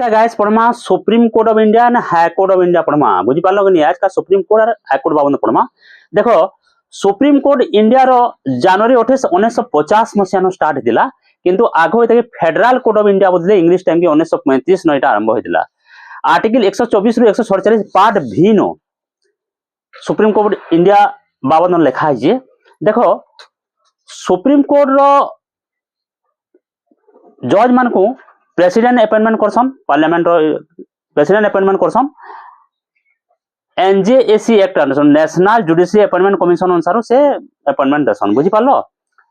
का गाइस पढ़मा supreme court of India ना हाई कोर्ट ऑफ इंडिया पढ़मा बुझी पालो कि आज का सुप्रीम कोर्ट और हाई कोर्ट बाबद पढ़मा। देखो सुप्रीम कोर्ट इंडिया रो जनवरी 28 1950 मसिया नो स्टार्ट हिला किंतु आगो इतके फेडरल कोर्ट ऑफ इंडिया बोलले इंग्लिश टाइम के 1935 नो इटा आरंभ हिला। आर्टिकल 124 रु 147 पार्ट भी नो सुप्रीम कोर्ट इंडिया बाबद न लिखा है। देखो सुप्रीम कोर्ट रो जज मान को प्रेसिडेंट अपॉइंटमेंट करसन पार्लियामेंट रो प्रेसिडेंट अपॉइंटमेंट करसन NJAC act national judiciary appointment commission अनुसार से अपॉइंटमेंट दसन बुझी पालो।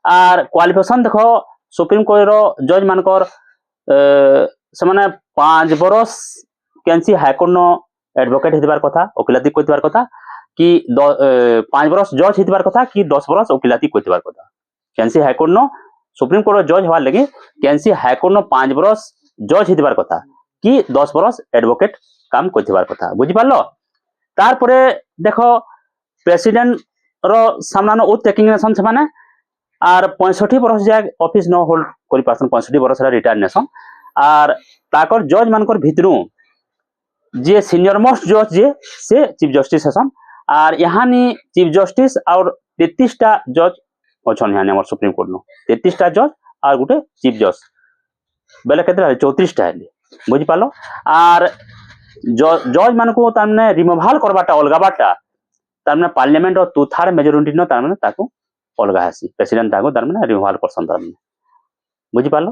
आर क्वालिफिकेशन देखो सुप्रीम कोर्ट रो जज मानकर से माने 5 बरस कैंसी हाईकोर्ट नो एडवोकेट हितबार कथा वकिलाती कोइतबार कथा कि 5 बरस जज हितबार कथा कि 10 बरस वकिलाती कोइतबार कथा कैंसी हाईकोर्ट नो सुप्रीम कोर्ट जज हवार लगे कैंसी हाईकोर्ट नो 5 बरस जज हितबार कथा कि 10 बरस एडवोकेट काम कोइतबार कथा बुझी पालो। तार परे देखो प्रेसिडेंट रो सामना ओथ टेकिंग नेसन से माने आर 65 बरस जाय ऑफिस न होल्ड करि पासन 65 बरस रिटायर नेसन आर ताकर जज मानकर भितरु जे सीनियर मोस्ट जज जे से चीफ जस्टिस हसन आर यहाँ नि चीफ जस्टिस और 33 टा जज अछन यहाँ हमर सुप्रीम कोर्ट नो 33 टा जज और गुटे चीफ जज बेले केते 34 टा हेले बुझी पालो। आर जज मान को तारने रिमूवल करबाटा अलगाबाटा तारने पार्लियामेंट और 2/3 मेजॉरिटी न तारने ताको अलगा हासी प्रेसिडेंट ताको तारने रिमूवल करसन तारने बुझी पालो।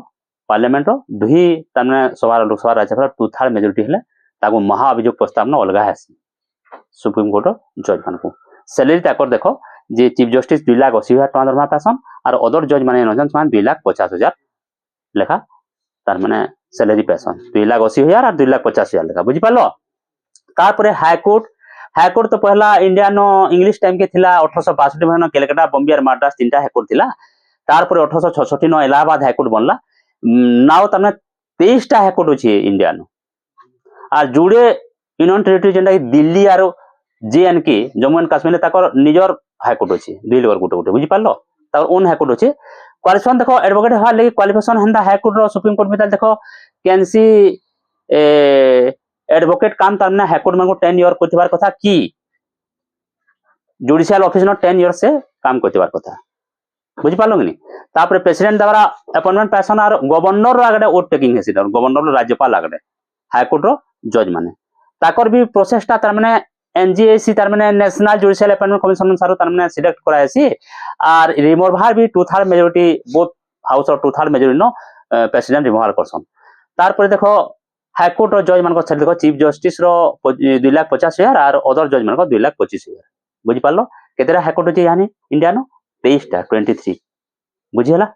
पार्लियामेंट रो दुही तारने सभा लोकसभा राज्यसभा 2/3 मेजॉरिटी हेले ताको महा अभियोग प्रस्ताव न अलगा हासी सुप्रीम कोर्ट जज मान को सैलरी ताकर देखो जे चीफ जस्टिस 2,80,000 टका दरमा पासन और अदर जज माने नजन मान 2,50,000 लेखा तार माने सैलरी पैसन 2,80,000 और 2,50,000 लेखा बुझी पालो। तारपरे हाईकोर्ट तो पहला इंडिया नो इंग्लिश टाइम के थिला 1862 में कलकत्ता बॉम्बे और मद्रास तीनटा हाईकोर्ट थिला। तारपरे 1866 नो इलाहाबाद हाईकोर्ट बनला नाउ तने 23 टा हाईकोर्ट अछि इंडिया नो और जुड़े यूनियन टेरिटरी जेंटा दिल्ली और जेएनके जम्मू एंड कश्मीर ताकर निजर हाईकोर्ट अछि दिल्ली और गुटे बुझी पालो तार ओन हाईकोर्ट अछि। क्वालिफिकेशन देखो एडवोकेट हवा लगे क्वालिफिकेशन हंदा हाईकोर्ट रो सुप्रीम कोर्ट में देखो कैंसी एडवोकेट काम तारने हाईकोर्ट में 10 ईयर कोथिबार कथा कि जुडिशियल ऑफिस नो 10 ईयर से काम कोथिबार कथा बुझी पालो कि तापर प्रेसिडेंट द्वारा अपॉइंटमेंट पैसन और गवर्नर रो आगडे वोट टेकिंग हेसी गवर्नर रो राज्यपाल आगडे हाईकोर्ट रो जज माने ताकर भी प्रोसेस ता तार माने एनजीएसी तार माने नेशनल जुडिशियल अपॉइंटमेंट कमिशन अनुसार तार माने सिलेक्ट करायसी और रिमूवल भी 2/3 मेजॉरिटी बोथ हाउस और 2/3 मेजॉरिटी नो प्रेसिडेंट रिमूवल करसन। तारपर देखो हाईकोर्ट रो जज मान को देखो चीफ जस्टिस रो 2,50,000 और अदर जज मान को 2,25,000 बुझी पालो। केतेरा हाईकोर्ट अछि यानी इंडिया नो 23 टा 23 बुझी हला।